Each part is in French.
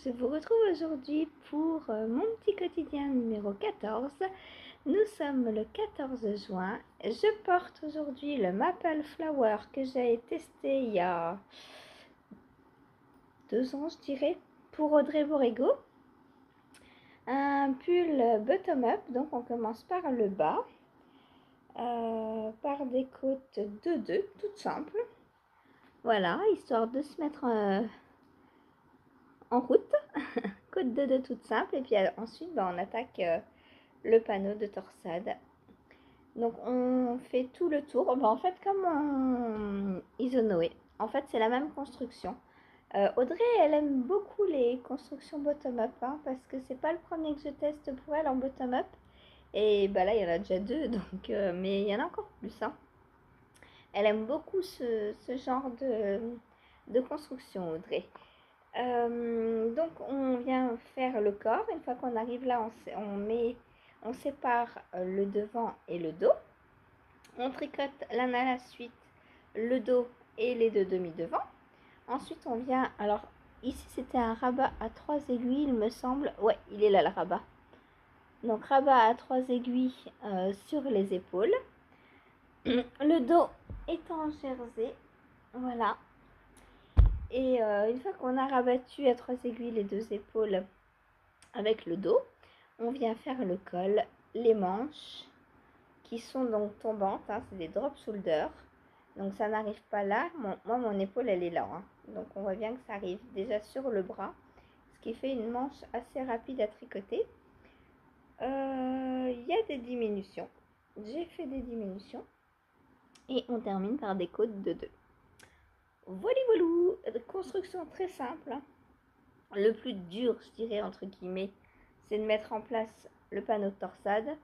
je vous retrouve aujourd'hui pour mon petit quotidien numéro 14. Nous sommes le 14 juin. Je porte aujourd'hui le Maple Flower que j'ai testé il y a 2 ans, je dirais, pour Audrey Borrego. Un pull bottom-up, donc on commence par le bas, par des côtes de 2, toutes simples. Voilà, histoire de se mettre en route. Côte de 2 toute simple, et puis ensuite on attaque le panneau de torsade. Donc on fait tout le tour, en fait comme en Isonoé, en fait c'est la même construction. Audrey elle aime beaucoup les constructions bottom-up, hein, parce que c'est pas le premier que je teste pour elle en bottom-up, et bah là il y en a déjà 2, donc mais il y en a encore plus, hein. Elle aime beaucoup ce genre de construction, Audrey. Donc on vient faire le corps. Une fois qu'on arrive là, on sépare le devant et le dos. On tricote l'un à la suite le dos et les deux demi-devants. Ensuite on vient, alors ici c'était un rabat à 3 aiguilles il me semble. Ouais, il est là le rabat. Donc rabat à 3 aiguilles sur les épaules. Le dos est en jersey. Voilà. Et une fois qu'on a rabattu à 3 aiguilles les 2 épaules avec le dos, on vient faire le col, les manches qui sont donc tombantes, hein, c'est des drop shoulders, donc ça n'arrive pas là. Moi mon épaule elle est là, hein, donc on voit bien que ça arrive déjà sur le bras, ce qui fait une manche assez rapide à tricoter. Il y a des diminutions, j'ai fait des diminutions, et on termine par des côtes de 2. Voilà, construction très simple, hein. Le plus dur, je dirais, entre guillemets, c'est de mettre en place le panneau de torsade.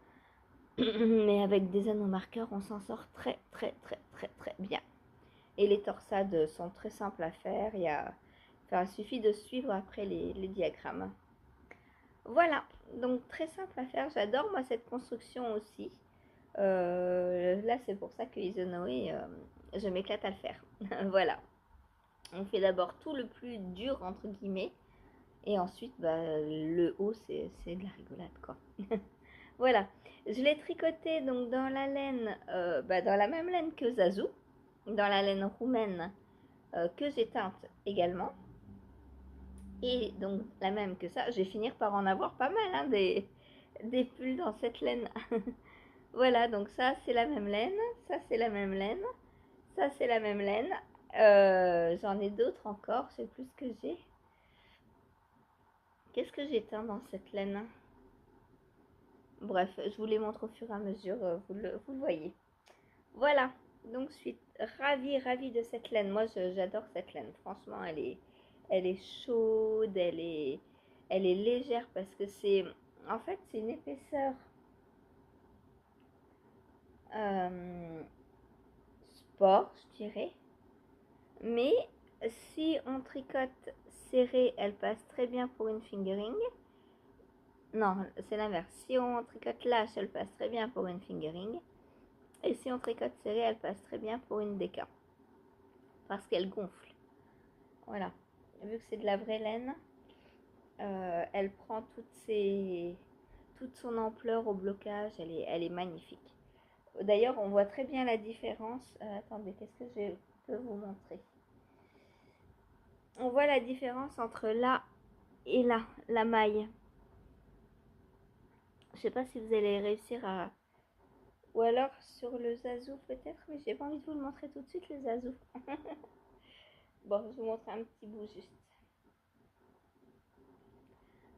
Mais avec des anneaux marqueurs, on s'en sort très bien. Et les torsades sont très simples à faire. Il suffit de suivre après les diagrammes. Voilà, donc très simple à faire. J'adore moi cette construction aussi. Là, c'est pour ça que Isonoé, je m'éclate à le faire. Voilà. On fait d'abord tout le plus dur, entre guillemets. Et ensuite, le haut, c'est de la rigolade, quoi. Voilà. Je l'ai tricoté donc dans la laine, dans la même laine que Zazou, dans la laine roumaine que j'ai teinte également. Et donc la même que ça, je vais finir par en avoir pas mal, hein, des pulls dans cette laine. Voilà, donc ça c'est la même laine, ça c'est la même laine, ça c'est la même laine. J'en ai d'autres encore, je sais plus ce que j'ai. Qu'est-ce que j'ai teint dans cette laine? Bref, je vous les montre au fur et à mesure, vous le voyez. Voilà, donc je suis ravie de cette laine. Moi, j'adore cette laine. Franchement, elle est chaude, elle est légère parce que en fait, c'est une épaisseur sport, je dirais. Mais si on tricote serré, elle passe très bien pour une fingering. Non, c'est l'inverse. Si on tricote lâche, elle passe très bien pour une fingering. Et si on tricote serré, elle passe très bien pour une déca. Parce qu'elle gonfle. Voilà. Vu que c'est de la vraie laine, elle prend toute son ampleur au blocage. Elle est magnifique. D'ailleurs, on voit très bien la différence. Attendez, qu'est-ce que je peux vous montrer? On voit la différence entre là et là, la maille. Je sais pas si vous allez réussir à... Ou alors sur le Zazou peut-être, mais j'ai pas envie de vous le montrer tout de suite, le Zazou. Bon, je vous montre un petit bout juste.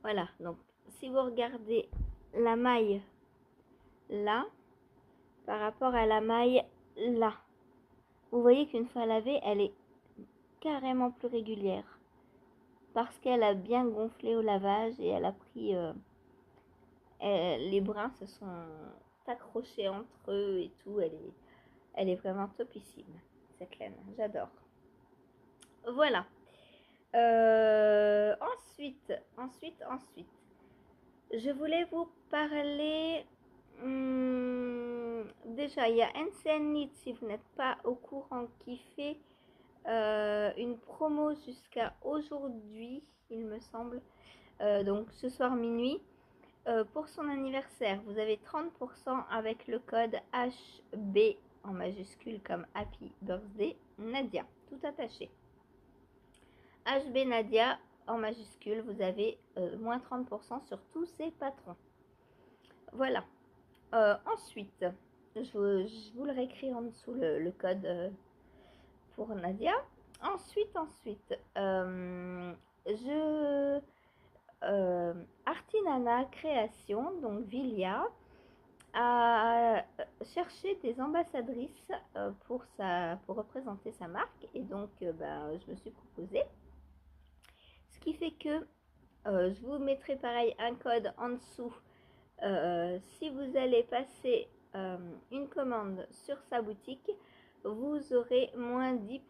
Voilà, donc si vous regardez la maille là, par rapport à la maille là, vous voyez qu'une fois lavée, elle est carrément plus régulière. Parce qu'elle a bien gonflé au lavage et elle a pris... les brins se sont accrochés entre eux et tout. Elle est vraiment topissime, cette laine. J'adore. Voilà. Ensuite, je voulais vous parler. Déjà, il y a NCN Knit, si vous n'êtes pas au courant, qui fait une promo jusqu'à aujourd'hui, il me semble. Donc ce soir minuit. Pour son anniversaire, vous avez 30% avec le code HB en majuscule comme Happy Birthday Nadia, tout attaché. HB Nadia en majuscule, vous avez moins 30% sur tous ces patrons. Voilà. Ensuite, je vous le réécris en dessous le code pour Nadia. Ensuite, Artinana Création, donc Vilia, a cherché des ambassadrices pour représenter sa marque. Et donc, je me suis proposée. Ce qui fait que je vous mettrai pareil un code en dessous. Si vous allez passer une commande sur sa boutique, vous aurez moins 10%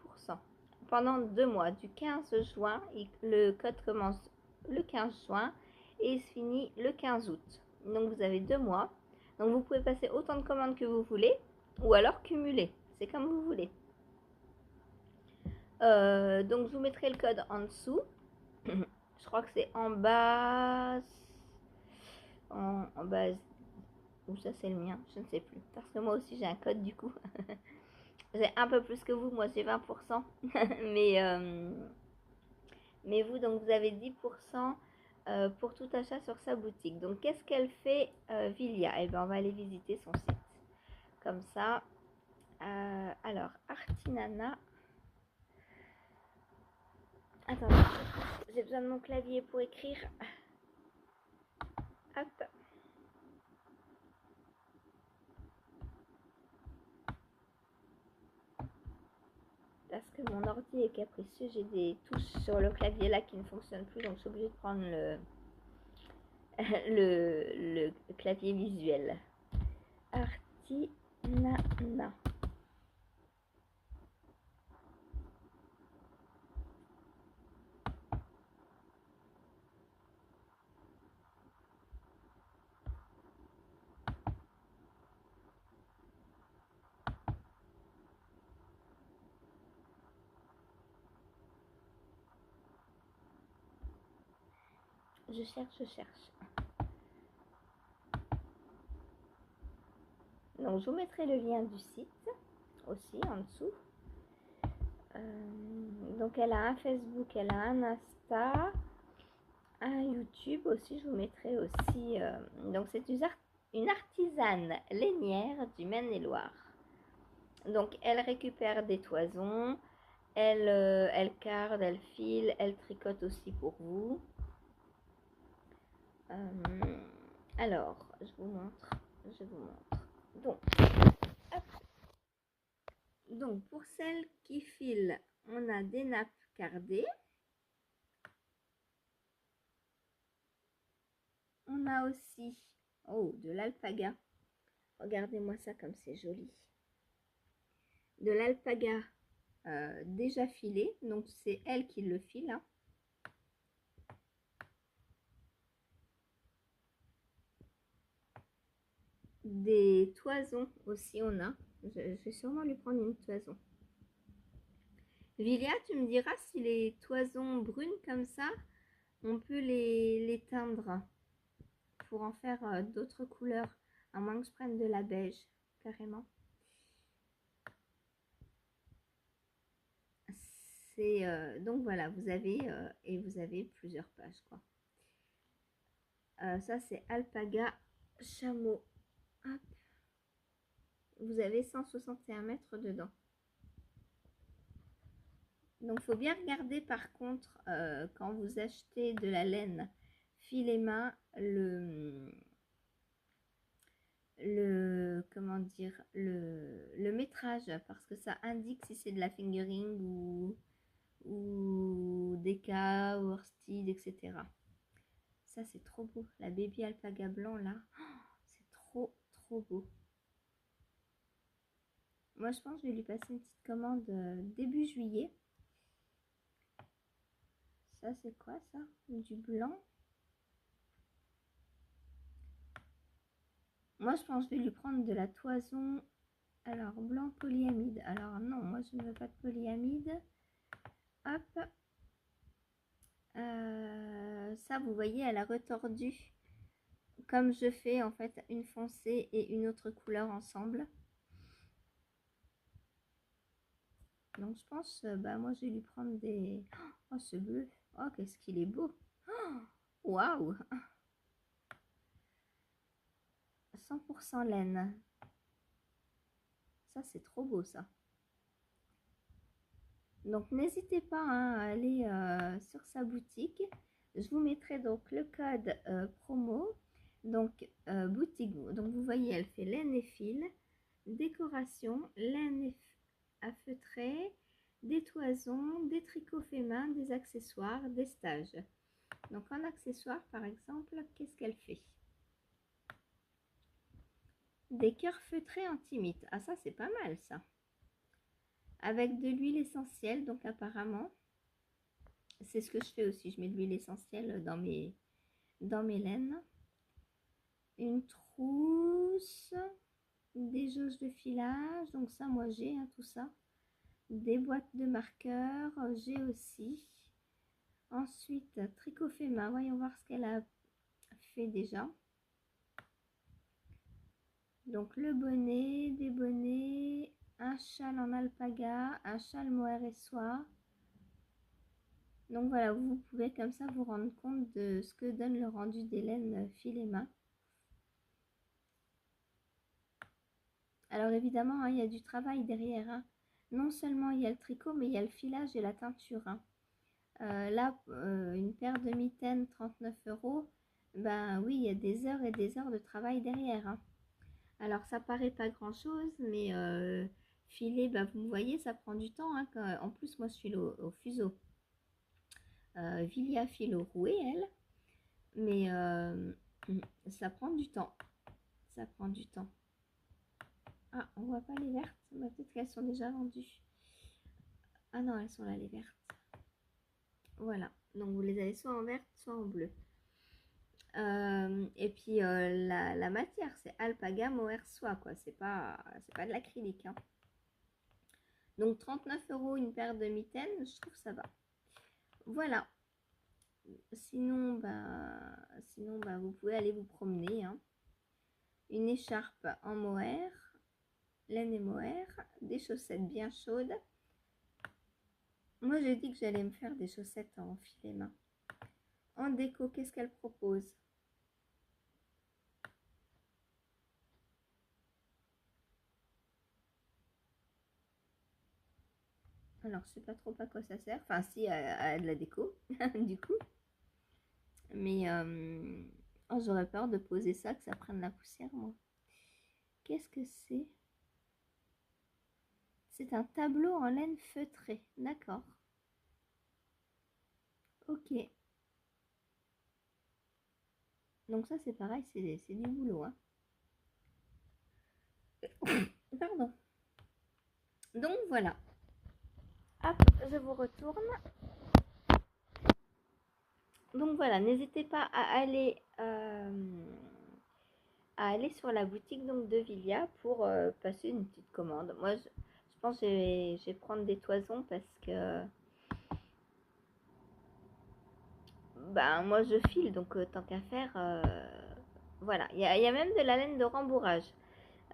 pendant 2 mois, du 15 juin. Le code commence le 15 juin et il se finit le 15 août. Donc vous avez 2 mois. Donc vous pouvez passer autant de commandes que vous voulez ou alors cumuler. C'est comme vous voulez. Donc je vous mettrai le code en dessous. Je crois que c'est en bas. En bas. Ou ça c'est le mien, je ne sais plus. Parce que moi aussi j'ai un code du coup. J'ai un peu plus que vous, moi j'ai 20%. mais vous, donc vous avez 10% pour tout achat sur sa boutique. Donc qu'est-ce qu'elle fait Vilia? Eh bien on va aller visiter son site. Comme ça. Alors, Artinana. Attendez, j'ai besoin de mon clavier pour écrire. Hop. Parce que mon ordi est capricieux, j'ai des touches sur le clavier là qui ne fonctionnent plus, donc je suis obligée de prendre le clavier visuel. Artinana. Je cherche. Donc je vous mettrai le lien du site aussi en dessous. Donc elle a un Facebook, elle a un Insta, un YouTube aussi, je vous mettrai aussi. Donc c'est une artisane lainière du Maine-et-Loire. Donc elle récupère des toisons, elle carde, elle file, elle tricote aussi pour vous. Alors, je vous montre. Donc, hop. Donc pour celles qui filent, on a des nappes cardées. On a aussi de l'alpaga. Regardez-moi ça comme c'est joli. De l'alpaga déjà filé. Donc c'est elle qui le file. Hein. Des toisons aussi on a. Je vais sûrement lui prendre une toison. Vilia, tu me diras si les toisons brunes comme ça, on peut les teindre pour en faire d'autres couleurs. À moins que je prenne de la beige, carrément. Donc voilà, vous avez plusieurs pages quoi. Ça c'est alpaga chameau. Hop. Vous avez 161 mètres dedans. Donc, il faut bien regarder par contre quand vous achetez de la laine filet main, comment dire, le métrage, parce que ça indique si c'est de la fingering ou Deka ou Worsted, etc. Ça, c'est trop beau. La baby alpaga blanc, là, c'est trop beau. Moi, je pense que je vais lui passer une petite commande début juillet. Ça, c'est quoi ça? Du blanc. Moi, je pense que je vais lui prendre de la toison. Alors, blanc polyamide. Alors, non, moi, je ne veux pas de polyamide. hop. Ça, vous voyez, elle a retordu. Comme je fais en fait une foncée et une autre couleur ensemble. Donc je pense, bah moi je vais lui prendre des... Oh ce bleu, oh qu'est-ce qu'il est beau. Waouh, 100% laine. Ça c'est trop beau ça. Donc n'hésitez pas hein, à aller sur sa boutique. Je vous mettrai donc le code promo. Donc boutique, donc vous voyez elle fait laine et fil, décoration, laine à feutrer, des toisons, des tricots faits main, des accessoires, des stages. Donc en accessoire par exemple, qu'est-ce qu'elle fait? Des cœurs feutrés anti-mite. Ah ça c'est pas mal ça. Avec de l'huile essentielle, donc apparemment. C'est ce que je fais aussi, je mets de l'huile essentielle dans mes laines. Une trousse, des jauges de filage, donc ça moi j'ai hein, tout ça. Des boîtes de marqueurs, j'ai aussi. Ensuite, tricot fait main, voyons voir ce qu'elle a fait déjà. Donc le bonnet, des bonnets, un châle en alpaga, un châle mohair et soie. Donc voilà, vous pouvez comme ça vous rendre compte de ce que donne le rendu des laines fil et main. Alors évidemment, hein, il y a du travail derrière. Hein. Non seulement il y a le tricot, mais il y a le filage et la teinture. Hein. Là, une paire de mitaines, 39 €. Ben oui, il y a des heures et des heures de travail derrière. Hein. Alors ça paraît pas grand-chose, mais filer, ben, vous voyez, ça prend du temps. Hein, en plus, moi, je suis au fuseau. Vilia file au rouet, elle. Mais ça prend du temps. Ça prend du temps. Ah, on voit pas les vertes. Bah, peut-être qu'elles sont déjà vendues. Ah non, elles sont là, les vertes. Voilà. Donc, vous les avez soit en verte, soit en bleu. Et puis, la matière, c'est alpaga mohair soie, quoi. C'est pas de l'acrylique. Hein. Donc, 39 € une paire de mitaines, je trouve ça va. Voilà. Sinon, bah, vous pouvez aller vous promener. Hein. Une écharpe en mohair, laine et mohair, des chaussettes bien chaudes. Moi, j'ai dit que j'allais me faire des chaussettes en filet main. En déco, qu'est-ce qu'elle propose? Alors, je sais pas trop à quoi ça sert. Enfin, si, à de la déco, du coup. Mais oh, j'aurais peur de poser ça, que ça prenne la poussière, moi. Qu'est-ce que c'est? C'est un tableau en laine feutrée. D'accord. Ok. Donc ça, c'est pareil, c'est du boulot. Hein. Pardon. Donc voilà. Hop, je vous retourne. Donc voilà, n'hésitez pas à aller sur la boutique donc de Vilia pour passer une petite commande. Moi, je pense que je vais prendre des toisons parce que ben, moi je file, donc tant qu'à faire, voilà. Il y a même de la laine de rembourrage.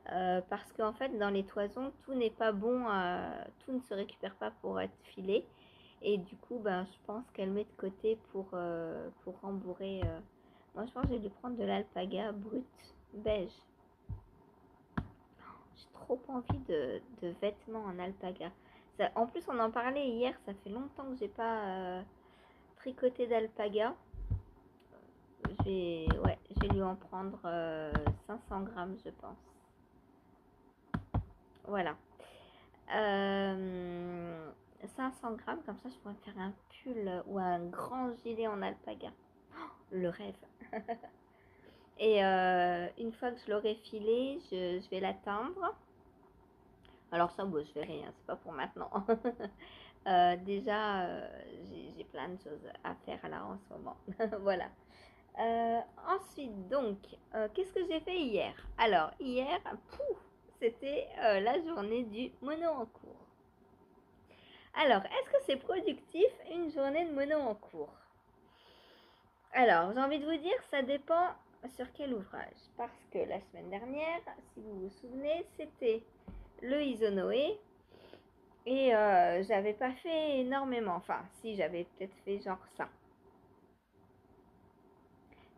Parce qu'en fait, dans les toisons, tout n'est pas bon, tout ne se récupère pas pour être filé. Et du coup, ben, je pense qu'elle met de côté pour rembourrer. Moi, je pense que je vais lui prendre de l'alpaga brut beige. J'ai trop envie de vêtements en alpaga. Ça, en plus, on en parlait hier, ça fait longtemps que j'ai pas tricoté d'alpaga. Je vais lui en prendre 500 grammes, je pense. Voilà. 500 grammes, comme ça je pourrais me faire un pull ou un grand gilet en alpaga. Oh, le rêve. Et une fois que je l'aurai filé, je vais l'atteindre. Alors ça, bon, je verrai, hein, c'est pas pour maintenant. Déjà, j'ai plein de choses à faire là en ce moment. Voilà. Ensuite, donc, qu'est-ce que j'ai fait hier? Alors, hier, c'était la journée du mono en cours. Alors, est-ce que c'est productif une journée de mono en cours? Alors, j'ai envie de vous dire, ça dépend sur quel ouvrage. Parce que la semaine dernière, si vous vous souvenez, c'était le Isonoé. Et j'avais pas fait énormément. Enfin, si, j'avais peut-être fait genre ça.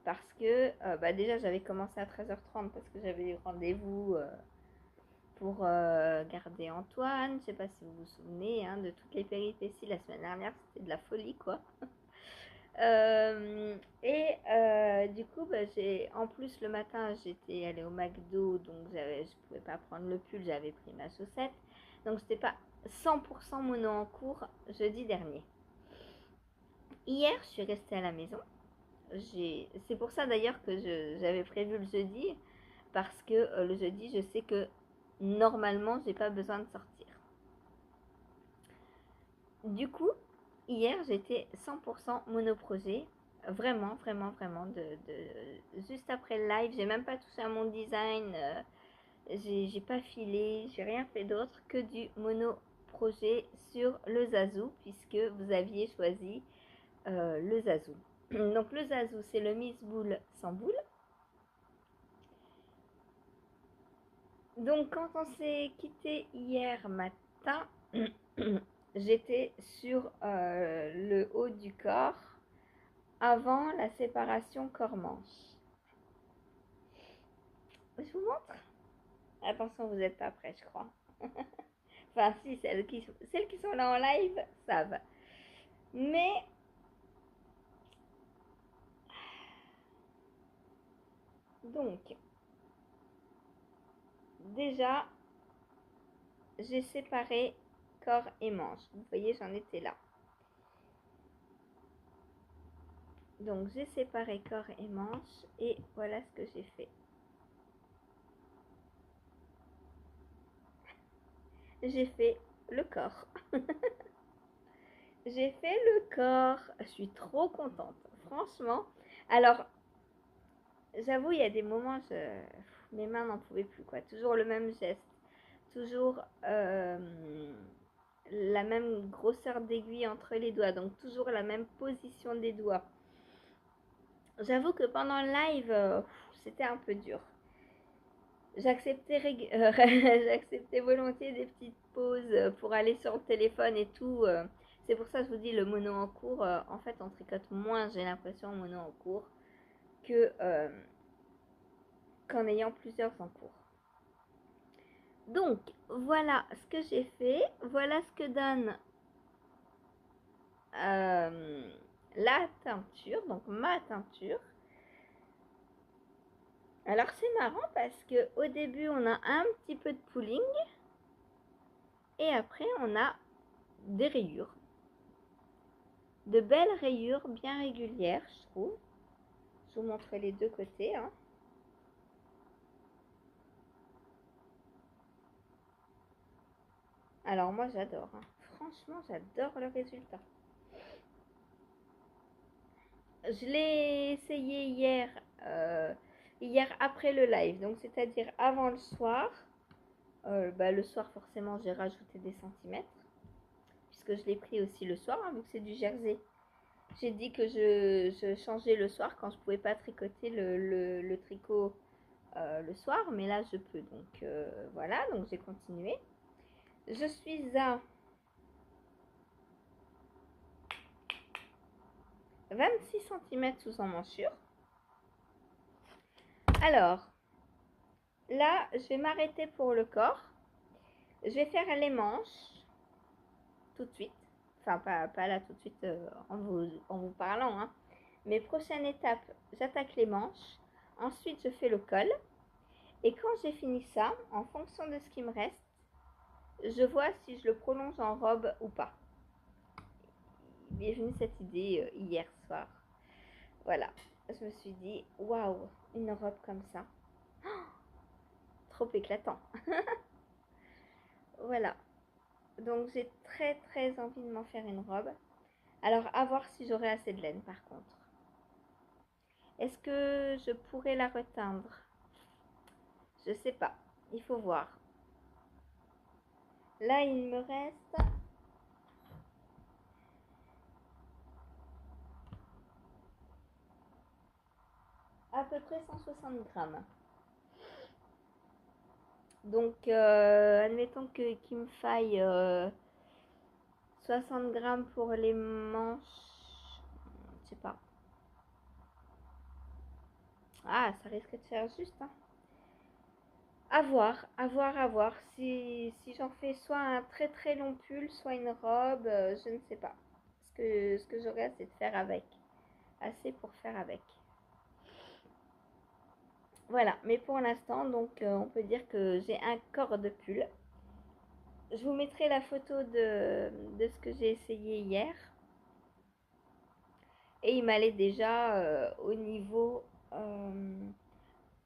Parce que déjà, j'avais commencé à 13h30 parce que j'avais eu rendez-vous pour garder Antoine. Je sais pas si vous vous souvenez de toutes les péripéties la semaine dernière. C'était de la folie, quoi. Du coup, en plus le matin, j'étais allée au McDo, donc je pouvais pas prendre le pull, j'avais pris ma chaussette. Donc, c'était pas 100% mono en cours jeudi dernier. Hier, je suis restée à la maison. C'est pour ça d'ailleurs que j'avais prévu le jeudi, parce que le jeudi, je sais que normalement, j'ai pas besoin de sortir. Du coup, hier, j'étais 100% monoprojet. Vraiment, vraiment, vraiment. Juste après le live, j'ai même pas touché à mon design. J'ai pas filé, j'ai rien fait d'autre que du monoprojet sur le Zazu, puisque vous aviez choisi le Zazu. Donc le Zazu, c'est le Miss Boule sans boule. Donc quand on s'est quitté hier matin, j'étais sur le haut du corps avant la séparation corps-manche. Je vous montre. Attention, vous n'êtes pas prêts, je crois. Enfin, si, celles qui sont là en live savent. Mais donc, déjà, j'ai séparé corps et manche. Vous voyez, j'en étais là. Donc, j'ai séparé corps et manche et voilà ce que j'ai fait. J'ai fait le corps. J'ai fait le corps. Je suis trop contente. Franchement. Alors, j'avoue, il y a des moments, mes mains n'en pouvaient plus, quoi. Toujours le même geste. Toujours la même grosseur d'aiguille entre les doigts. Donc, toujours la même position des doigts. J'avoue que pendant le live, c'était un peu dur. J'acceptais j'acceptais volontiers des petites pauses pour aller sur le téléphone et tout. C'est pour ça que je vous dis le mono en cours. En fait, on tricote moins, j'ai l'impression, en mono en cours que qu'en ayant plusieurs en cours. Donc, voilà ce que j'ai fait. Voilà ce que donne la teinture, donc ma teinture. Alors, c'est marrant parce que au début, on a un petit peu de pooling. Et après, on a des rayures. De belles rayures bien régulières, je trouve. Je vous montre les deux côtés. Alors moi j'adore. Franchement, j'adore le résultat. Je l'ai essayé hier après le live. Donc c'est-à-dire avant le soir. Le soir forcément j'ai rajouté des centimètres. Puisque je l'ai pris aussi le soir, vu que c'est du jersey. J'ai dit que je changeais le soir quand je pouvais pas tricoter le tricot le soir, mais là je peux. Donc voilà, donc j'ai continué. Je suis à 26 cm sous emmanchure. Alors, là, je vais m'arrêter pour le corps. Je vais faire les manches tout de suite. Enfin, pas là tout de suite en vous parlant. Mais prochaine étape, j'attaque les manches. Ensuite, je fais le col. Et quand j'ai fini ça, en fonction de ce qui me reste, je vois si je le prolonge en robe ou pas. Il m'est venu cette idée hier soir. Voilà. Je me suis dit, waouh, une robe comme ça. Trop éclatant. Voilà. Donc j'ai très très envie de m'en faire une robe. Alors à voir si j'aurai assez de laine par contre. Est-ce que je pourrais la reteindre? Je sais pas. Il faut voir. Là il me reste à peu près 160 grammes. Donc, admettons qu'il me faille 60 grammes pour les manches. Je sais pas. Ah, ça risque de faire juste, hein. À voir, à voir, à voir. Si j'en fais soit un très très long pull, soit une robe, je ne sais pas. Ce que j'aurai, c'est de faire avec. Assez pour faire avec. Voilà, mais pour l'instant, donc on peut dire que j'ai un corps de pull. Je vous mettrai la photo de ce que j'ai essayé hier. Et il m'allait déjà au niveau...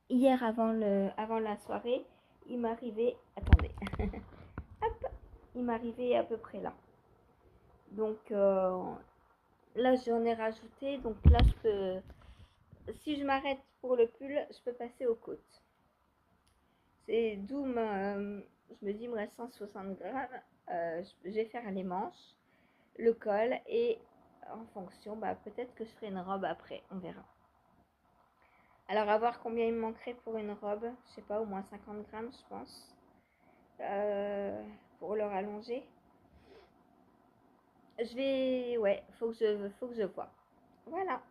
hier avant la soirée, il m'arrivait... Attendez. Hop, il m'arrivait à peu près là. Donc là, j'en ai rajouté. Donc là, je peux... Si je m'arrête pour le pull, je peux passer aux côtes. C'est d'où je me dis, il me reste 160 grammes. Je vais faire les manches, le col et en fonction, bah, peut-être que je ferai une robe après. On verra. Alors, à voir combien il me manquerait pour une robe. Je sais pas, au moins 50 grammes, je pense. Pour le rallonger. Je vais... Ouais, faut que je vois. Voilà.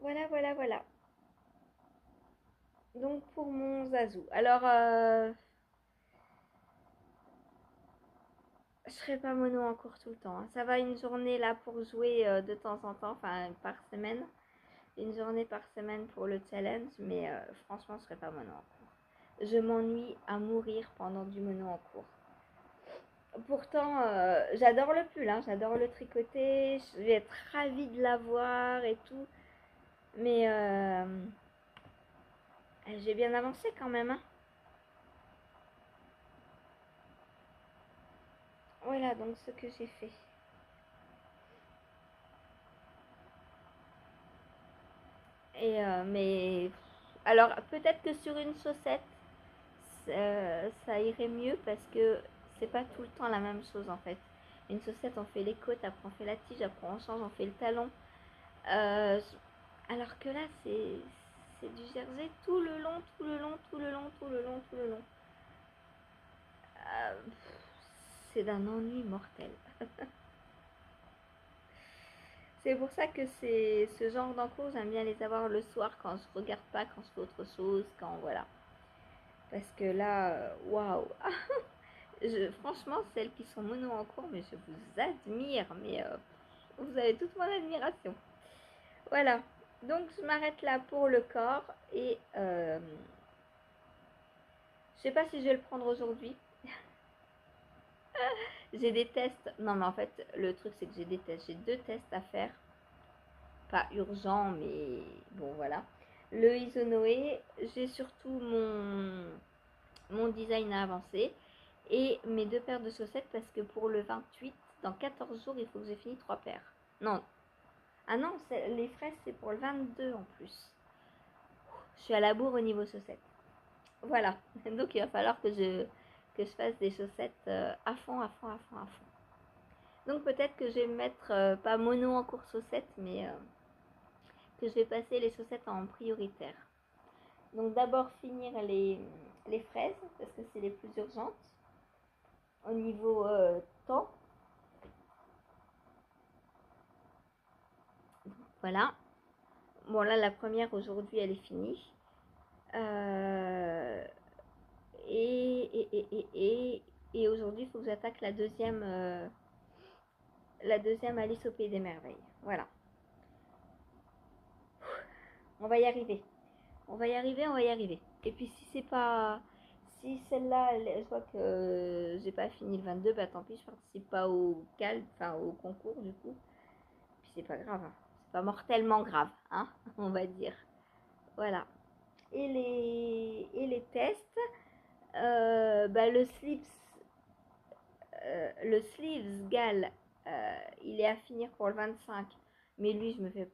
Voilà, voilà, voilà. Donc, pour mon Zazou. Alors, je serai pas mono en cours tout le temps, hein. Ça va une journée là pour jouer de temps en temps, enfin par semaine. Une journée par semaine pour le challenge, mais franchement, je serai pas mono en cours. Je m'ennuie à mourir pendant du mono en cours. Pourtant, j'adore le pull, hein, j'adore le tricoter, je vais être ravie de l'avoir et tout. Mais j'ai bien avancé quand même, hein. Voilà donc ce que j'ai fait. Et mais alors peut-être que sur une chaussette, ça irait mieux parce que c'est pas tout le temps la même chose en fait. Une chaussette, on fait les côtes, après on fait la tige, après on change, on fait le talon. Euh, alors que là, c'est du jersey tout le long, tout le long, tout le long, tout le long, tout le long. Euh, c'est d'un ennui mortel. C'est pour ça que c'est ce genre d'encours, j'aime bien les avoir le soir quand je regarde pas, quand je fais autre chose, quand voilà. Parce que là, waouh! Franchement, celles qui sont mono en cours, mais je vous admire, mais vous avez toute mon admiration. Voilà, donc je m'arrête là pour le corps et je sais pas si je vais le prendre aujourd'hui. J'ai des tests, non mais en fait le truc c'est que j'ai des tests, j'ai 2 tests à faire, pas urgents mais bon voilà. Le Isonoé, j'ai surtout mon design à avancer et mes 2 paires de chaussettes parce que pour le 28, dans 14 jours, il faut que j'ai fini 3 paires. Non, ah non, les fraises c'est pour le 22 en plus. Je suis à la bourre au niveau chaussettes. Voilà, donc il va falloir que je fasse des chaussettes à fond, à fond, à fond, à fond. Donc peut-être que je vais me mettre, pas mono en course chaussettes, mais que je vais passer les chaussettes en prioritaire. Donc d'abord finir les fraises, parce que c'est les plus urgentes. Au niveau temps, voilà. Bon là, la première aujourd'hui, elle est finie. Euh, et aujourd'hui, il faut que j'attaque la deuxième Alice au Pays des Merveilles. Voilà. On va y arriver. On va y arriver, on va y arriver. Et puis si c'est pas... Si celle-là, je vois que j'ai pas fini le 22, bah tant pis, je participe pas au enfin au concours du coup. Puis c'est pas grave, hein. C'est pas mortellement grave, hein, on va dire. Voilà. Et les tests, bah le sleeves gal, il est à finir pour le 25. Mais lui, je me fais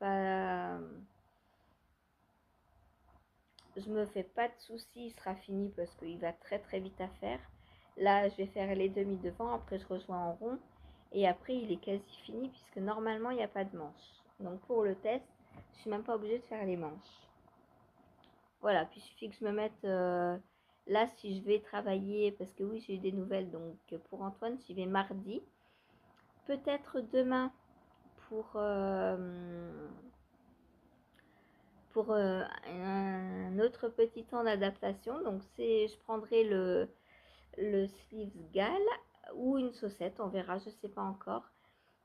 pas de soucis, il sera fini parce qu'il va très très vite à faire. Là, je vais faire les demi devant, après je rejoins en rond et après il est quasi fini puisque normalement il n'y a pas de manche. Donc pour le test, Je suis même pas obligée de faire les manches. Voilà, puis il suffit que je me mette là si je vais travailler, parce que oui, j'ai eu des nouvelles, donc pour Antoine, j'y vais mardi. Peut-être demain pour un autre petit temps d'adaptation. Donc je prendrai le sleeves gal ou une saucette, on verra, je sais pas encore.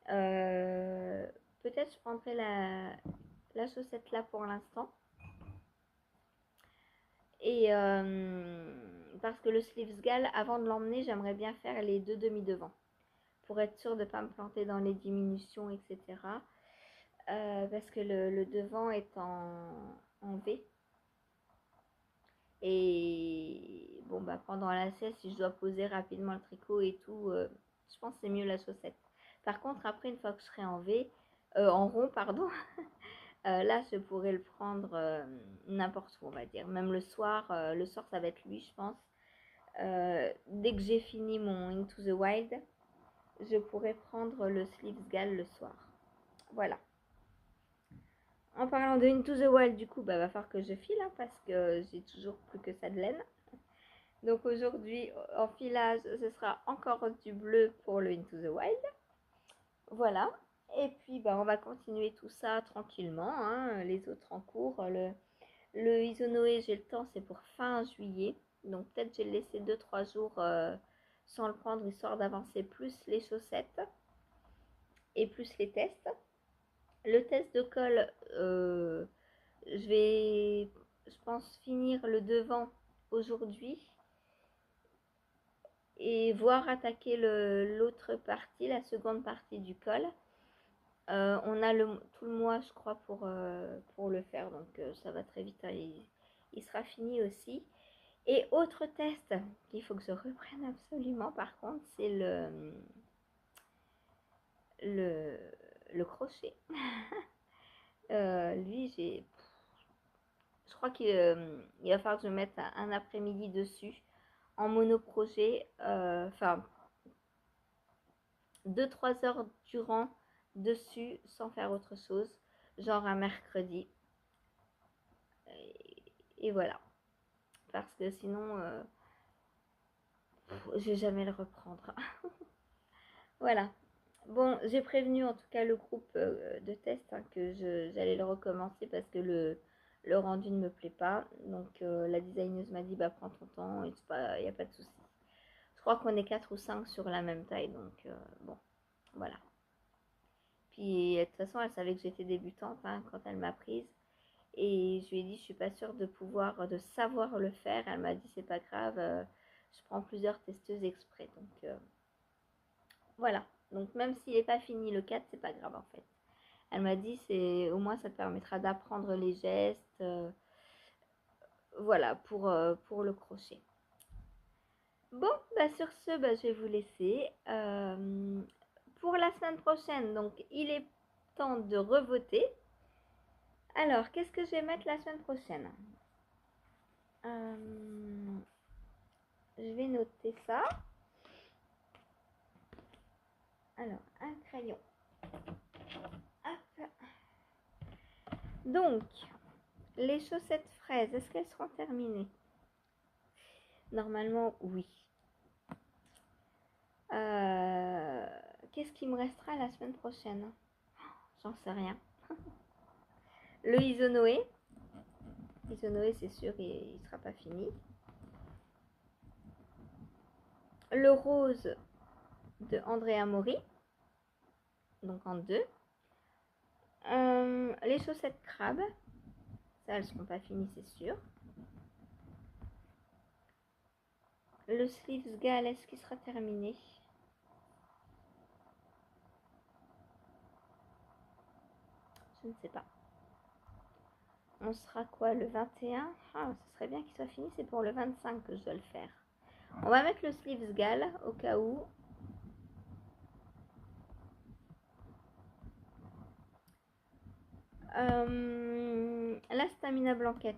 Peut-être je prendrai la chaussette là pour l'instant. Et parce que le sleeves gal, avant de l'emmener, j'aimerais bien faire les deux demi-devants pour être sûre de ne pas me planter dans les diminutions, etc. Parce que le devant est en V. Et bon, bah, pendant la sieste, si je dois poser rapidement le tricot et tout, je pense que c'est mieux la chaussette. Par contre, après, une fois que je serai en V, en rond, pardon, là, je pourrais le prendre n'importe où, on va dire. Même le soir ça va être lui, je pense. Dès que j'ai fini mon Into the Wild, je pourrais prendre le sleeves gal le soir. Voilà. En parlant de Into the Wild, du coup, bah, va falloir que je file hein, parce que j'ai toujours plus que ça de laine. Donc aujourd'hui, en filage, ce sera encore du bleu pour le Into the Wild. Voilà. Et puis, bah, on va continuer tout ça tranquillement. Hein, les autres en cours. Le Isonoé, j'ai le temps, c'est pour fin juillet. Donc peut-être je vais le laisser 2-3 jours sans le prendre, histoire d'avancer plus les chaussettes et plus les tests. Le test de colle, je vais, je pense, finir le devant aujourd'hui et voir attaquer l'autre partie, la seconde partie du col. On a tout le mois, je crois, pour le faire, donc ça va très vite. Hein, il sera fini aussi. Et autre test qu'il faut que je reprenne absolument, par contre, c'est le crochet. Lui, je crois qu'il va falloir que je mette un après-midi dessus en monoprojet. Enfin, 2-3 heures durant dessus sans faire autre chose, genre un mercredi. Et voilà. Parce que sinon, je vais jamais le reprendre. Voilà. Bon, j'ai prévenu en tout cas le groupe de test hein, que j'allais le recommencer parce que le rendu ne me plaît pas. Donc la designeuse m'a dit bah prends ton temps, il n'y a pas de souci. Je crois qu'on est 4 ou 5 sur la même taille, donc bon, voilà. Puis de toute façon, elle savait que j'étais débutante hein, quand elle m'a prise. Et je lui ai dit, je suis pas sûre de savoir le faire. Elle m'a dit, c'est pas grave, je prends plusieurs testeuses exprès. Donc voilà. Donc même s'il n'est pas fini le 4, c'est pas grave en fait. Elle m'a dit, au moins ça te permettra d'apprendre les gestes. Voilà, pour le crochet. Bon, bah sur ce, bah, je vais vous laisser. Pour la semaine prochaine, donc il est temps de revoter. Alors, qu'est-ce que je vais mettre la semaine prochaine? Je vais noter ça. Alors, un crayon. Hop. Donc, les chaussettes fraises, est-ce qu'elles seront terminées? Normalement, oui. Qu'est-ce qui me restera la semaine prochaine? J'en sais rien. Le Isonoé. Isonoé, c'est sûr, il ne sera pas fini. Le rose de Andrea Mori. Donc en 2. Les chaussettes crabes. Ça, elles ne seront pas finies, c'est sûr. Le sleeves gal, est-ce qu'il sera terminé? Je ne sais pas. On sera quoi, le 21? Ah, ce serait bien qu'il soit fini, c'est pour le 25 que je dois le faire. On va mettre le sleeves gal au cas où. La stamina blanquette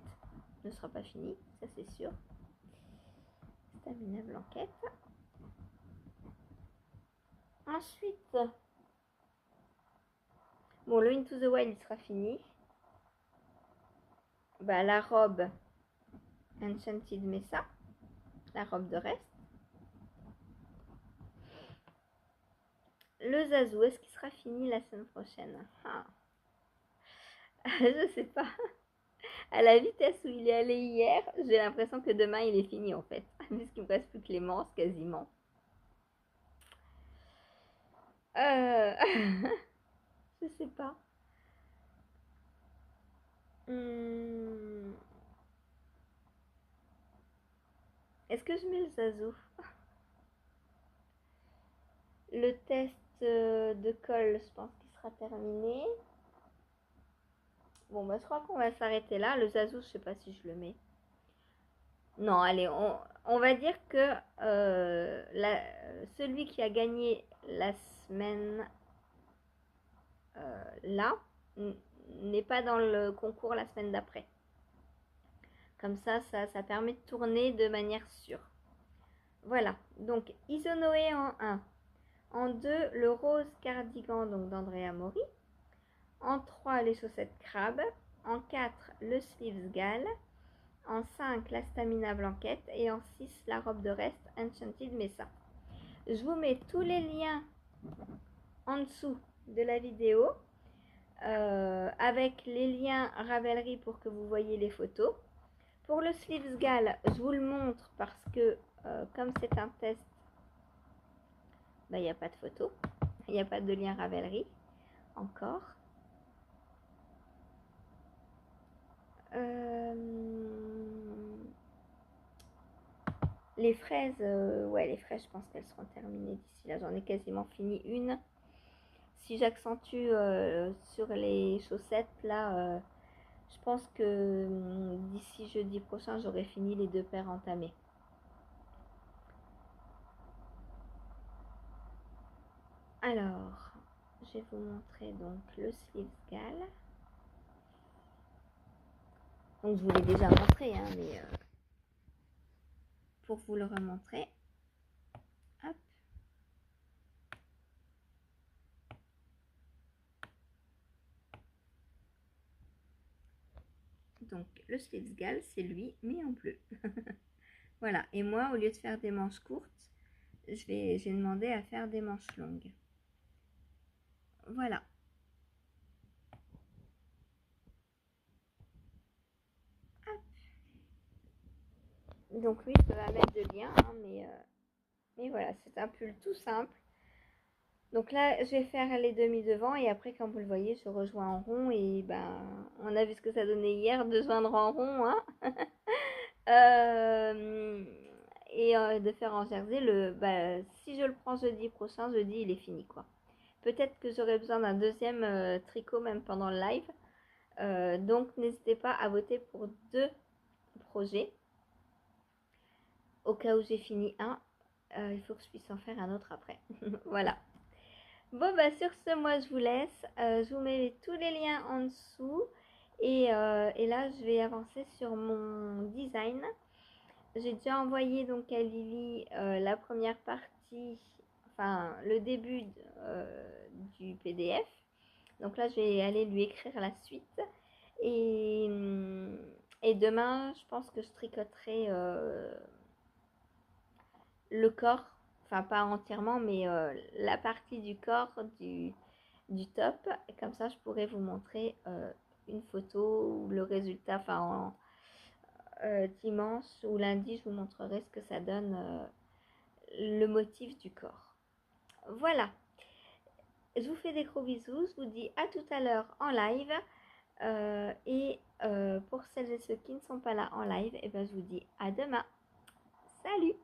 ne sera pas finie, ça c'est sûr. Stamina blanquette. Ensuite, bon, le Into the Wild il sera fini. bah, la robe Enchanted Mesa, la robe de reste. Le Zazu, est-ce qu'il sera fini la semaine prochaine? Ah. Je sais pas. À la vitesse où il est allé hier, j'ai l'impression que demain il est fini en fait. Puisqu'il me reste plus que les manches quasiment. Euh... je sais pas. Est-ce que je mets le Zazu? Le test de colle, je pense qu'il sera terminé. Bon, bah, je crois qu'on va s'arrêter là. Le Zazu, je sais pas si je le mets. Non, allez, on va dire que celui qui a gagné la semaine là n'est pas dans le concours la semaine d'après. Comme ça permet de tourner de manière sûre. Voilà, donc Isonoé en 1. En 2, le rose cardigan d'Andrea Mori. En 3, les chaussettes crabe. En 4, le sleeves gale. En 5, la stamina blanquette. Et en 6, la robe de reste Enchanted Mesa. Je vous mets tous les liens en dessous de la vidéo avec les liens Ravelry pour que vous voyez les photos. Pour le sleeves gale, je vous le montre parce que comme c'est un test, il n'y a pas de photo, il n'y a pas de lien Ravelry encore. Les fraises, ouais, les fraises, je pense qu'elles seront terminées d'ici là. J'en ai quasiment fini une. Si j'accentue sur les chaussettes, là, je pense que d'ici jeudi prochain, j'aurai fini les 2 paires entamées. Alors, je vais vous montrer donc le sleeves gale. Donc, je vous l'ai déjà montré, hein, mais pour vous le remontrer. Hop. Donc, le sleeves gale, c'est lui, mais en bleu. Voilà. Et moi, au lieu de faire des manches courtes, j'ai demandé à faire des manches longues. Voilà. Hop. Donc, oui, je vais mettre de lien, hein, mais voilà, c'est un pull tout simple. Donc là, je vais faire les demi devant et après, comme vous le voyez, je rejoins en rond et ben, on a vu ce que ça donnait hier de joindre en rond, hein. Et de faire en jersey. Si je le prends jeudi prochain, jeudi, il est fini, quoi. Peut-être que j'aurai besoin d'un deuxième tricot même pendant le live. Donc, n'hésitez pas à voter pour 2 projets. Au cas où j'ai fini un, il faut que je puisse en faire un autre après. Voilà. Bon, bah sur ce, moi je vous laisse. Je vous mets tous les liens en dessous. Et là, je vais avancer sur mon design. J'ai déjà envoyé donc à Lily la première partie, enfin le début du PDF. Donc là, je vais aller lui écrire la suite. Et, et demain, je pense que je tricoterai le corps, enfin pas entièrement, mais la partie du corps du top. Et comme ça, je pourrais vous montrer une photo ou le résultat, enfin dimanche ou lundi, je vous montrerai ce que ça donne, le motif du corps. Voilà. Je vous fais des gros bisous. Je vous dis à tout à l'heure en live. Et pour celles et ceux qui ne sont pas là en live, et ben, je vous dis à demain. Salut!